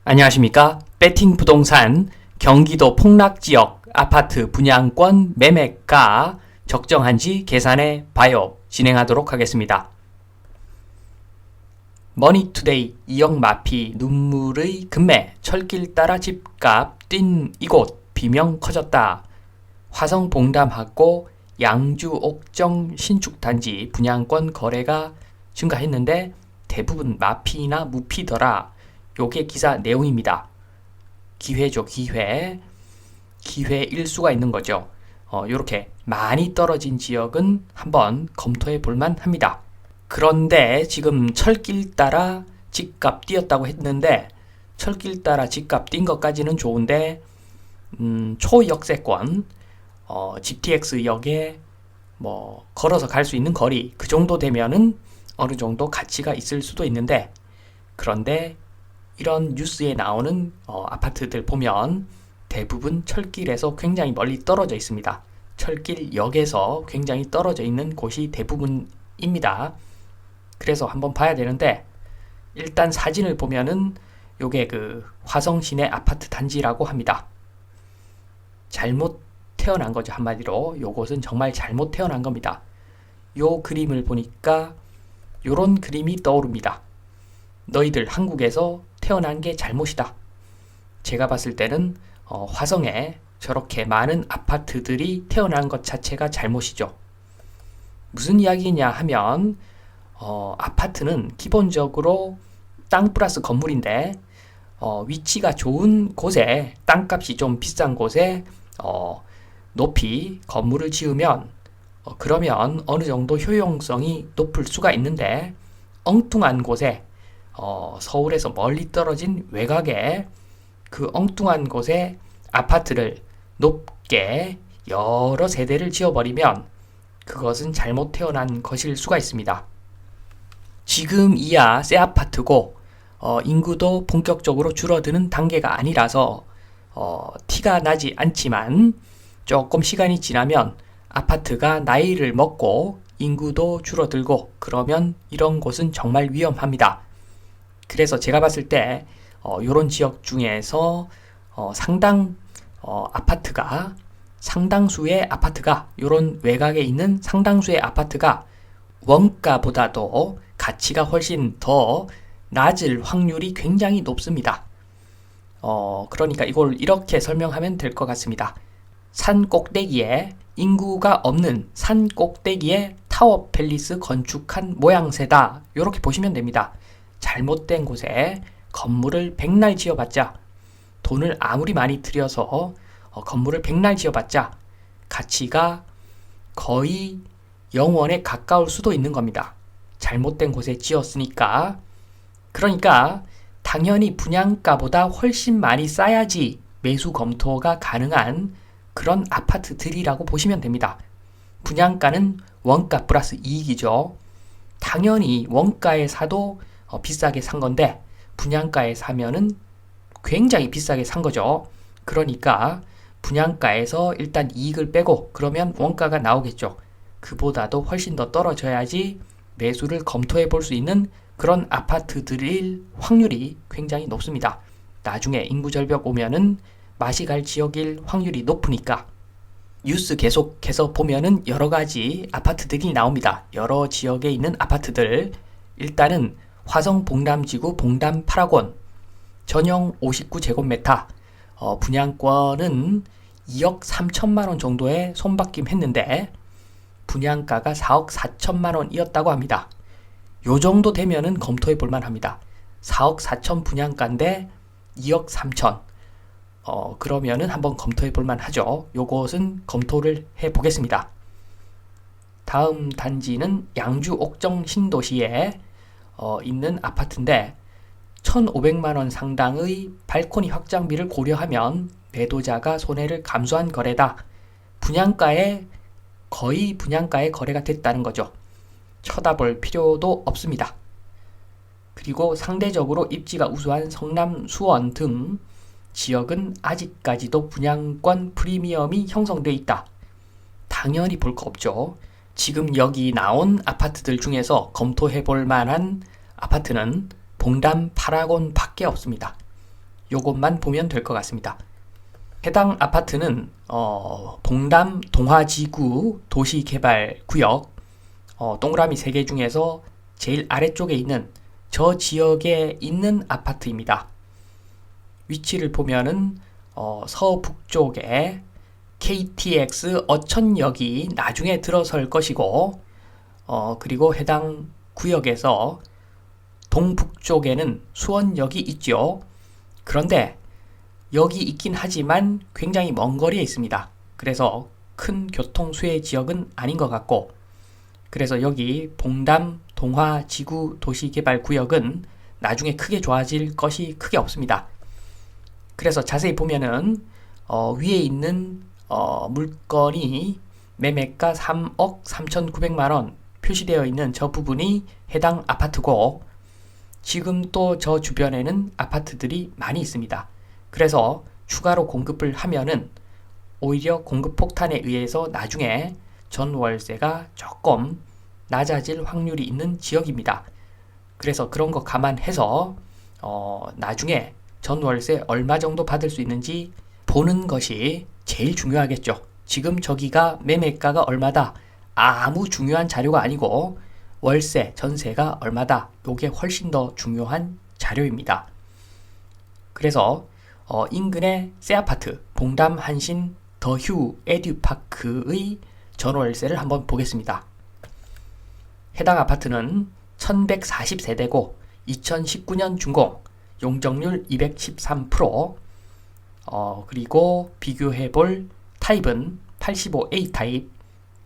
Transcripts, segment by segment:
안녕하십니까? 배팅 부동산 경기도 폭락지역 아파트 분양권 매매가 적정한지 계산해 봐요. 진행하도록 하겠습니다. 머니투데이 2억 마피 눈물의 금매 철길 따라 집값 뛴 이곳 비명 커졌다. 화성 봉담하고 양주 옥정 신축단지 분양권 거래가 증가했는데 대부분 마피나 무피더라. 요게 기사 내용입니다. 기회죠, 기회. 기회 일수가 있는 거죠. 요렇게 많이 떨어진 지역은 한번 검토해 볼만 합니다. 그런데 지금 철길 따라 집값 뛰었다고 했는데 철길 따라 집값 뛴 것까지는 좋은데 초역세권 GTX역에 뭐 걸어서 갈 수 있는 거리 그 정도 되면은 어느 정도 가치가 있을 수도 있는데 그런데 이런 뉴스에 나오는 아파트들 보면 대부분 철길에서 굉장히 멀리 떨어져 있습니다. 철길역에서 굉장히 떨어져 있는 곳이 대부분입니다. 그래서 한번 봐야 되는데 일단 사진을 보면은 요게 그 화성시내 아파트 단지라고 합니다. 잘못 태어난 거죠. 한마디로 요곳은 정말 잘못 태어난 겁니다. 요 그림을 보니까 요런 그림이 떠오릅니다. 너희들 한국에서 태어난 게 잘못이다. 제가 봤을 때는 화성에 저렇게 많은 아파트들이 태어난 것 자체가 잘못이죠. 무슨 이야기냐 하면 아파트는 기본적으로 땅 플러스 건물인데 위치가 좋은 곳에 땅값이 좀 비싼 곳에 높이 건물을 지으면 그러면 어느 정도 효용성이 높을 수가 있는데 엉뚱한 곳에 서울에서 멀리 떨어진 외곽에 그 엉뚱한 곳에 아파트를 높게 여러 세대를 지어버리면 그것은 잘못 태어난 것일 수가 있습니다. 지금 이야 새 아파트고 인구도 본격적으로 줄어드는 단계가 아니라서 티가 나지 않지만 조금 시간이 지나면 아파트가 나이를 먹고 인구도 줄어들고 그러면 이런 곳은 정말 위험합니다. 그래서 제가 봤을 때 이런 지역 중에서 상당수의 아파트가 이런 외곽에 있는 상당수의 아파트가 원가보다도 가치가 훨씬 더 낮을 확률이 굉장히 높습니다. 그러니까 이걸 이렇게 설명하면 될 것 같습니다. 산 꼭대기에 인구가 없는 산 꼭대기에 타워 팰리스 건축한 모양새다. 이렇게 보시면 됩니다. 잘못된 곳에 건물을 백날 지어봤자 돈을 아무리 많이 들여서 건물을 백날 지어봤자 가치가 거의 0원에 가까울 수도 있는 겁니다. 잘못된 곳에 지었으니까. 그러니까 당연히 분양가보다 훨씬 많이 싸야지 매수 검토가 가능한 그런 아파트들이라고 보시면 됩니다. 분양가는 원가 플러스 이익이죠. 당연히 원가에 사도 비싸게 산 건데 분양가에 사면은 굉장히 비싸게 산 거죠. 그러니까 분양가에서 일단 이익을 빼고 그러면 원가가 나오겠죠. 그보다도 훨씬 더 떨어져야지 매수를 검토해 볼 수 있는 그런 아파트들일 확률이 굉장히 높습니다. 나중에 인구 절벽 오면은 맛이 갈 지역일 확률이 높으니까. 뉴스 계속해서 보면은 여러 가지 아파트들이 나옵니다. 여러 지역에 있는 아파트들. 일단은 화성 봉담지구 봉담 8학원 전용 59제곱미터 분양권은 2억 3천만 원 정도에 손바뀜 했는데 분양가가 4억 4천만 원이었다고 합니다. 요 정도 되면은 검토해 볼만 합니다. 4억 4천 분양가인데 2억 3천 그러면은 한번 검토해 볼만 하죠. 요것은 검토를 해 보겠습니다. 다음 단지는 양주 옥정 신도시에 있는 아파트인데 1,500만원 상당의 발코니 확장비를 고려하면 매도자가 손해를 감수한 거래다. 거의 분양가에 거래가 됐다는 거죠. 쳐다볼 필요도 없습니다. 그리고 상대적으로 입지가 우수한 성남, 수원 등 지역은 아직까지도 분양권 프리미엄이 형성되어 있다. 당연히 볼 거 없죠. 지금 여기 나온 아파트들 중에서 검토해 볼 만한 아파트는 봉담 8학원 밖에 없습니다. 요것만 보면 될 것 같습니다. 해당 아파트는 봉담 동화지구 도시개발구역 동그라미 3개 중에서 제일 아래쪽에 있는 저 지역에 있는 아파트입니다. 위치를 보면은 서북쪽에 KTX 어천역이 나중에 들어설 것이고 그리고 해당 구역에서 동북쪽에는 수원역이 있죠. 그런데 여기 있긴 하지만 굉장히 먼 거리에 있습니다. 그래서 큰 교통 수혜 지역은 아닌 것 같고, 그래서 여기 봉담 동화지구 도시개발구역은 나중에 크게 좋아질 것이 크게 없습니다. 그래서 자세히 보면은 위에 있는 물건이 매매가 3억 3,900만원 표시되어 있는 저 부분이 해당 아파트고, 지금 또 저 주변에는 아파트들이 많이 있습니다. 그래서 추가로 공급을 하면은 오히려 공급 폭탄에 의해서 나중에 전월세가 조금 낮아질 확률이 있는 지역입니다. 그래서 그런 거 감안해서 나중에 전월세 얼마 정도 받을 수 있는지 보는 것이 제일 중요하겠죠. 지금 저기가 매매가가 얼마다 아무 중요한 자료가 아니고 월세, 전세가 얼마다 요게 훨씬 더 중요한 자료입니다. 그래서 인근의 새 아파트 봉담 한신 더휴 에듀파크의 전월세를 한번 보겠습니다. 해당 아파트는 1140세대고 2019년 준공, 용적률 213%, 그리고 비교해볼 타입은 85A 타입,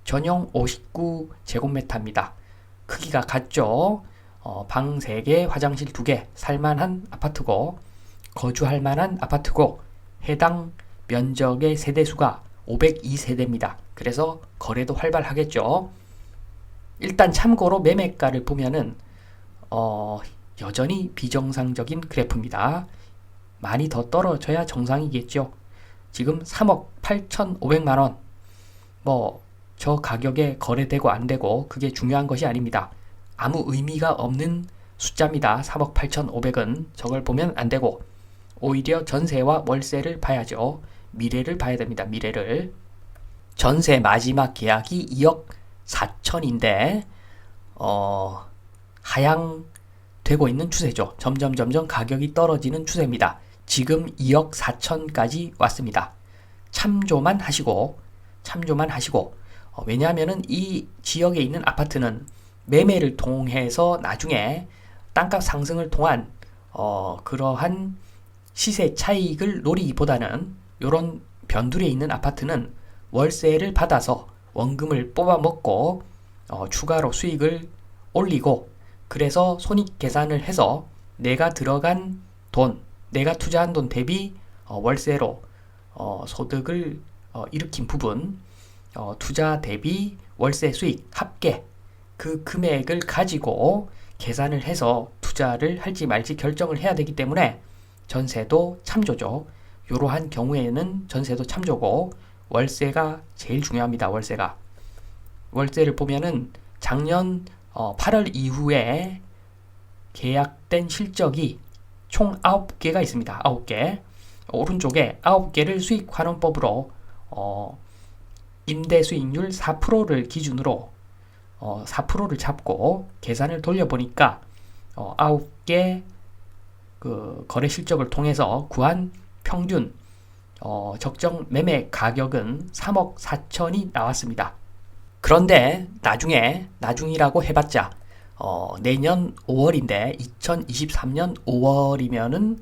전용 59제곱미터입니다. 크기가 같죠? 방 3개, 화장실 2개, 살만한 아파트고, 거주할 만한 아파트고, 해당 면적의 세대수가 502세대입니다. 그래서 거래도 활발하겠죠. 일단 참고로 매매가를 보면은 여전히 비정상적인 그래프입니다. 많이 더 떨어져야 정상이겠죠. 지금 3억 8,500만원, 저 가격에 거래되고 안 되고 그게 중요한 것이 아닙니다. 아무 의미가 없는 숫자입니다. 3억 8,500은 저걸 보면 안 되고 오히려 전세와 월세를 봐야죠. 미래를 봐야 됩니다. 미래를. 전세 마지막 계약이 2억 4천인데 하향되고 있는 추세죠. 점점 가격이 떨어지는 추세입니다. 지금 2억 4천까지 왔습니다. 참조만 하시고 왜냐하면은 이 지역에 있는 아파트는 매매를 통해서 나중에 땅값 상승을 통한 그러한 시세 차익을 노리기보다는 이런 변두리에 있는 아파트는 월세를 받아서 원금을 뽑아먹고 추가로 수익을 올리고, 그래서 손익 계산을 해서 내가 들어간 돈, 내가 투자한 돈 대비 월세로 소득을 일으킨 부분, 투자 대비 월세 수익 합계 그 금액을 가지고 계산을 해서 투자를 할지 말지 결정을 해야 되기 때문에 전세도 참조죠. 이러한 경우에는 전세도 참조고 월세가 제일 중요합니다. 월세를 보면은 작년 8월 이후에 계약된 실적이 총 9개가 있습니다. 9개. 오른쪽에 9개를 수익환원법으로 임대 수익률 4%를 기준으로 4%를 잡고 계산을 돌려보니까 9개 그 거래 실적을 통해서 구한 평균 적정 매매 가격은 3억 4천이 나왔습니다. 그런데 나중이라고 해봤자 내년 5월인데 2023년 5월이면은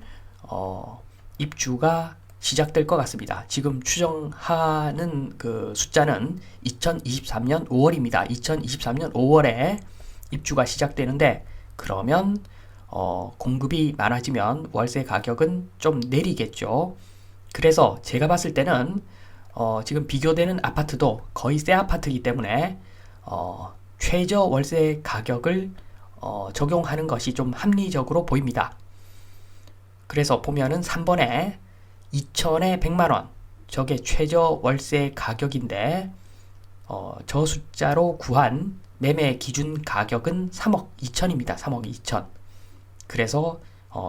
입주가 시작될 것 같습니다. 지금 추정하는 그 숫자는 2023년 5월입니다. 2023년 5월에 입주가 시작되는데, 그러면 공급이 많아지면 월세 가격은 좀 내리겠죠. 그래서 제가 봤을 때는 지금 비교되는 아파트도 거의 새 아파트이기 때문에 최저 월세 가격을 적용하는 것이 좀 합리적으로 보입니다. 그래서 보면은 3번에 2천에 100만원, 저게 최저 월세 가격인데 저 숫자로 구한 매매 기준 가격은 3억 2천입니다. 3억 2천. 그래서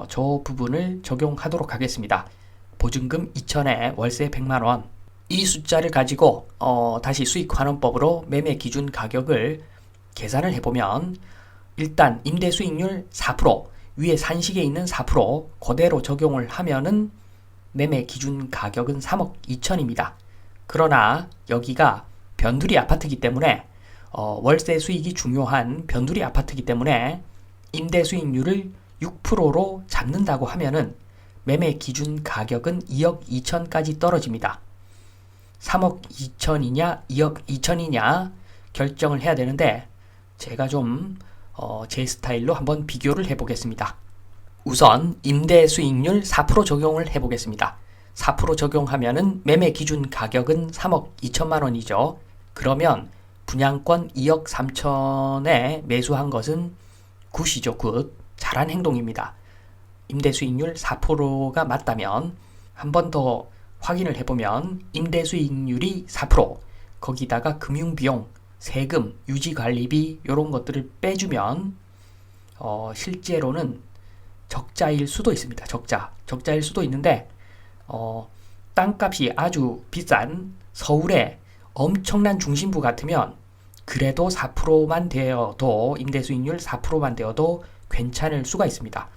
저 부분을 적용하도록 하겠습니다. 보증금 2천에 월세 100만 원. 이 숫자를 가지고 다시 수익환원법으로 매매 기준 가격을 계산을 해보면 일단 임대 수익률 4%, 위에 산식에 있는 4% 그대로 적용을 하면은 매매 기준 가격은 3억 2천입니다. 그러나 여기가 변두리 아파트이기 때문에 월세 수익이 중요한 변두리 아파트이기 때문에 임대 수익률을 6%로 잡는다고 하면은 매매 기준 가격은 2억 2천까지 떨어집니다. 3억 2천이냐 2억 2천이냐 결정을 해야 되는데 제가 좀 제 스타일로 한번 비교를 해보겠습니다. 우선 임대 수익률 4% 적용을 해보겠습니다. 4% 적용하면은 매매 기준 가격은 3억 2천만 원이죠. 그러면 분양권 2억 3천에 매수한 것은 굿이죠. 굿. 잘한 행동입니다. 임대 수익률 4%가 맞다면 한 번 더 확인을 해보면 임대 수익률이 4%, 거기다가 금융비용, 세금, 유지관리비 이런 것들을 빼주면 실제로는 적자일 수도 있습니다. 적자일 수도 있는데 땅값이 아주 비싼 서울의 엄청난 중심부 같으면 그래도 4%만 되어도 임대 수익률 4%만 되어도 괜찮을 수가 있습니다.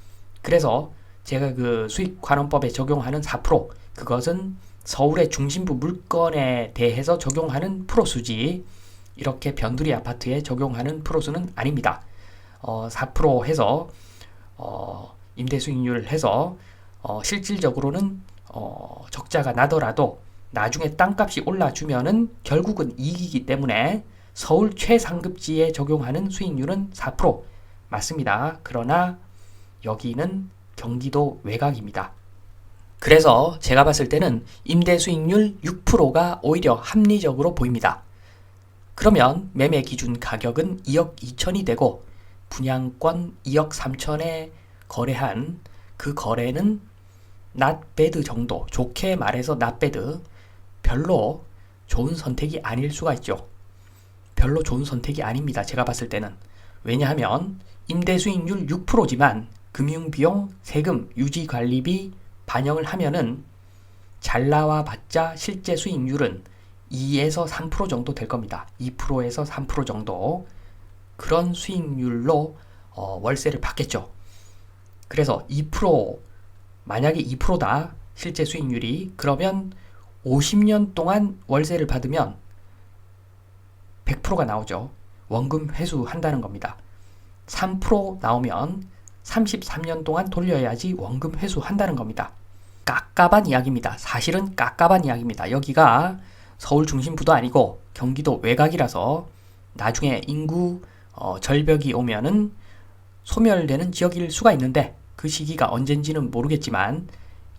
그래서 제가 그 수익환원법에 적용하는 4% 그것은 서울의 중심부 물건에 대해서 적용하는 프로수지 이렇게 변두리 아파트에 적용하는 프로수는 아닙니다. 4% 해서 임대 수익률 해서 실질적으로는 적자가 나더라도 나중에 땅값이 올라주면은 결국은 이익이기 때문에 서울 최상급지에 적용하는 수익률은 4% 맞습니다. 그러나 여기는 경기도 외곽입니다. 그래서 제가 봤을 때는 임대 수익률 6%가 오히려 합리적으로 보입니다. 그러면 매매 기준 가격은 2억 2천이 되고 분양권 2억 3천에 거래한 그 거래는 not bad 정도, 좋게 말해서 not bad, 별로 좋은 선택이 아닐 수가 있죠. 별로 좋은 선택이 아닙니다. 제가 봤을 때는. 왜냐하면 임대 수익률 6%지만 금융비용, 세금, 유지관리비 반영을 하면은 잘 나와봤자 실제 수익률은 2에서 3% 정도 될 겁니다. 2%에서 3% 정도 그런 수익률로 월세를 받겠죠. 그래서 2% 만약에 2%다 실제 수익률이 그러면 50년 동안 월세를 받으면 100%가 나오죠. 원금 회수한다는 겁니다. 3% 나오면 33년 동안 돌려야지 원금 회수한다는 겁니다. 깝깝한 이야기입니다. 사실은 깝깝한 이야기입니다. 여기가 서울 중심부도 아니고 경기도 외곽이라서 나중에 인구 절벽이 오면은 소멸되는 지역일 수가 있는데 그 시기가 언젠지는 모르겠지만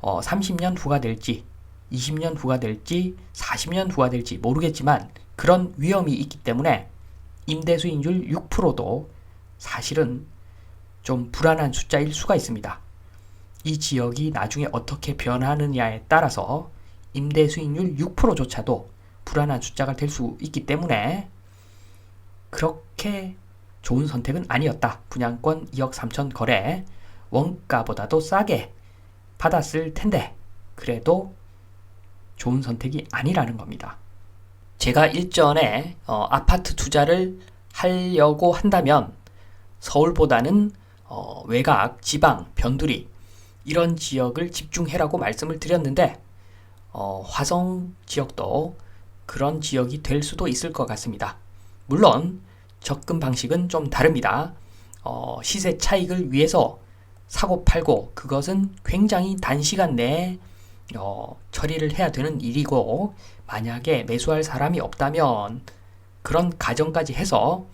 30년 후가 될지 20년 후가 될지 40년 후가 될지 모르겠지만 그런 위험이 있기 때문에 임대 수익률 6%도 사실은 좀 불안한 숫자일 수가 있습니다. 이 지역이 나중에 어떻게 변하느냐에 따라서 임대 수익률 6%조차도 불안한 숫자가 될 수 있기 때문에 그렇게 좋은 선택은 아니었다. 분양권 2억 3천 거래 원가보다도 싸게 받았을 텐데 그래도 좋은 선택이 아니라는 겁니다. 제가 일전에 아파트 투자를 하려고 한다면 서울보다는 외곽, 지방, 변두리 이런 지역을 집중해라고 말씀을 드렸는데 화성 지역도 그런 지역이 될 수도 있을 것 같습니다. 물론 접근 방식은 좀 다릅니다. 시세 차익을 위해서 사고 팔고 그것은 굉장히 단시간 내에 처리를 해야 되는 일이고 만약에 매수할 사람이 없다면 그런 가정까지 해서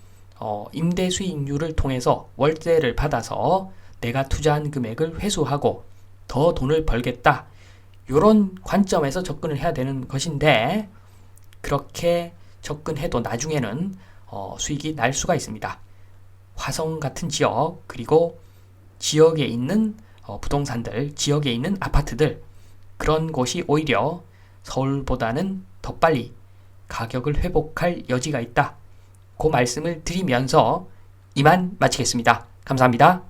임대 수익률을 통해서 월세를 받아서 내가 투자한 금액을 회수하고 더 돈을 벌겠다. 이런 관점에서 접근을 해야 되는 것인데 그렇게 접근해도 나중에는 수익이 날 수가 있습니다. 화성 같은 지역 그리고 지역에 있는 부동산들, 지역에 있는 아파트들 그런 곳이 오히려 서울보다는 더 빨리 가격을 회복할 여지가 있다. 그 말씀을 드리면서 이만 마치겠습니다. 감사합니다.